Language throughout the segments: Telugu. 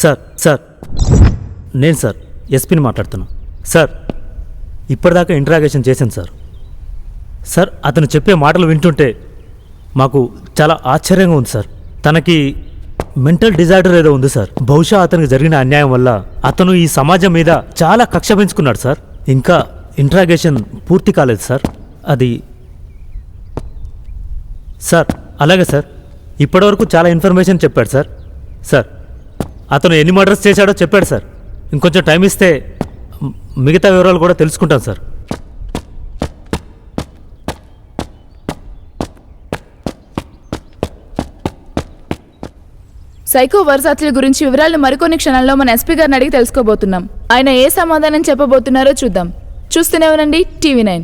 సార్ నేను సార్ ఎస్పీని మాట్లాడుతున్నా. సార్ ఇప్పటిదాకా ఇంటరాగేషన్ చేశాను సార్ అతను చెప్పే మాటలు వింటుంటే మాకు చాలా ఆశ్చర్యంగా ఉంది సార్. తనకి మెంటల్ డిజార్డర్ ఏదో ఉంది సార్. బహుశా అతనికి జరిగిన అన్యాయం వల్ల అతను ఈ సమాజం మీద చాలా కక్ష పెంచుకున్నాడు సార్. ఇంకా ఇంటరాగేషన్ పూర్తి కాలేదు సార్. అది సార్ అలాగే సార్ ఇప్పటివరకు చాలా ఇన్ఫర్మేషన్ చెప్పాడు సార్ అతను ఎన్ని మర్డర్స్ చేశాడో చెప్పాడు సార్. ఇంకొంచెం టైం ఇస్తే మిగతా వివరాలు కూడా తెలుసుకుంటాను సార్. సైకో వరసాత్ల గురించి వివరాలు మరికొన్ని క్షణాల్లో మన ఎస్పీ గారిని అడిగి తెలుసుకోబోతున్నాం. ఆయన ఏ సమాధానం చెప్పబోతున్నారో చూద్దాం. చూస్తూనే ఉండండి TV9.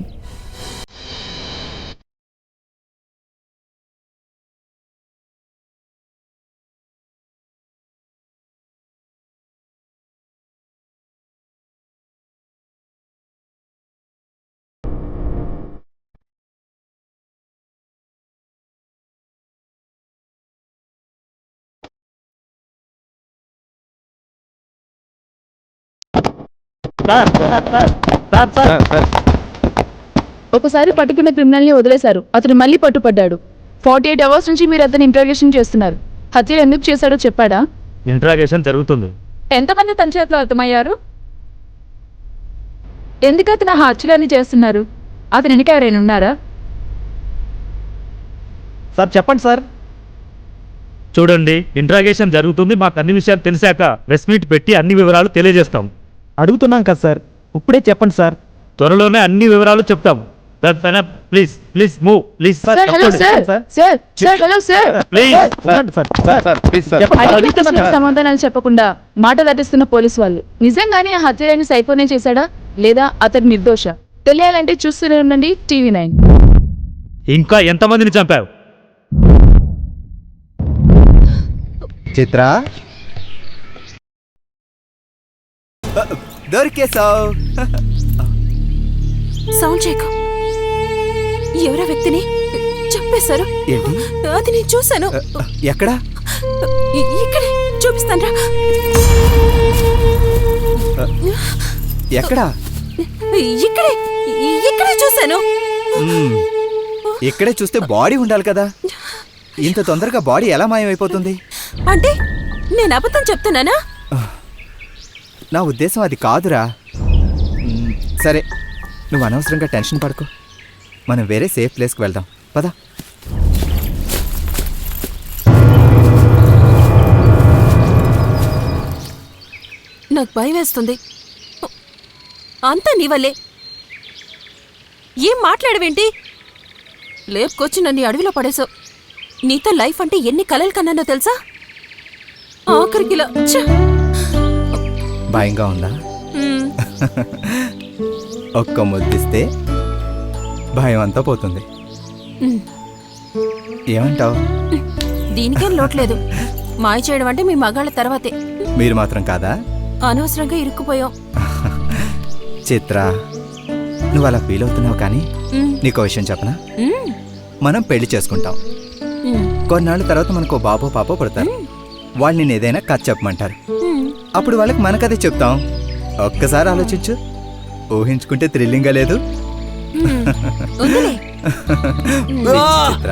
ఒకసారి పట్టుకున్న క్రిమినల్ని వదిలేశారు. అతను మళ్ళీ పట్టుపడ్డాడు. 48 అవర్స్ నుంచి మీరు అతని ఇంట్రాగేషన్ చేస్తున్నారు. హత్య ఎందుకు చేశాడో చెప్పాడా? ఇంటరాగేషన్ జరుగుతుంది. ఎంతమంది తన చేతిలో అర్థమయ్యారు? ఎందుకు అతను ఆ హత్యలని చేస్తున్నారు? అతను వెనక ఎవరైనా ఉన్నారా? సార్ చెప్పండి సార్. చూడండి, ఇంటరాగేషన్ జరుగుతుంది. మాకు అన్ని విషయాలు తెలిసాక ప్రెస్ మీట్ పెట్టి అన్ని వివరాలు తెలియజేస్తాం. అడుగుతున్నాం కదా సార్, ఇప్పుడే చెప్పండి సార్. త్వరలోనే అన్ని వివరాలు చెప్తాం. Please move please. సమాధానాలు చెప్పకుండా మాట దాటిస్తున్న పోలీసు వాళ్ళు నిజంగానే ఆ హత్యని సైకోనే చేశాడా లేదా అతని నిర్దోష తెలియాలంటే చూస్తూనే ఉండండి TV9. ఇంకా ఎంతమందిని చంపావు? చిత్ర దొరికేసావు. సౌండ్ చేయకు. ఎవరో వ్యక్తిని చంపేశారు. ఏంటి? అది నేను చూశాను. ఎక్కడ? ఇక్కడే చూపిస్తాను. ఎక్కడ? ఇక్కడే చూశాను. ఇక్కడే చూస్తే బాడీ ఉండాలి కదా. ఇంత తొందరగా బాడీ ఎలా మాయమైపోతుంది? అంటే నేను అబద్ధం చెప్తున్నానా? నా ఉద్దేశం అది కాదురా. సరే, నువ్వు అనవసరంగా టెన్షన్ పడుకో. మనం వేరే సేఫ్ ప్లేస్కి వెళ్దాం పదా. నాకు భయం వేస్తుంది. అంతా నీ వల్లే. ఏం మాట్లాడవేంటి? లేపుకొచ్చి నన్ను అడవిలో పడేశావు. నీతో లైఫ్ అంటే ఎన్ని కలలు కన్నానో తెలుసా? ఆఖరికిలా భయంగా ఉందా? ఒక్క ముద్దిస్తే భయం అంతా పోతుంది. ఏమంటావు? దీనికేం లోట్లేదు. మాయ చేయడం అంటే మీ మగాళ్ళ తర్వాతే. మీరు మాత్రం కాదా? అనవసరంగా ఇరుక్కుపోయాం. చిత్ర, నువ్వు అలా ఫీల్ అవుతున్నావు, కానీ నీకో విషయం చెప్పనా? మనం పెళ్లి చేసుకుంటాం. కొన్నాళ్ళ తర్వాత మనకు బాబో పాపో పడతారు. వాళ్ళు నేను ఏదైనా కథ చెప్పమంటారు. అప్పుడు వాళ్ళకి మన కథే చెప్తాం. ఒక్కసారి ఆలోచించు. ఊహించుకుంటే థ్రిల్లింగ్గా లేదు? చిత్ర,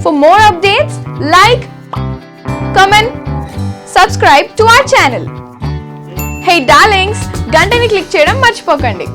For more updates, like, comment, subscribe to our channel. Hey darlings, గంటని click చేయడం మర్చిపోకండి.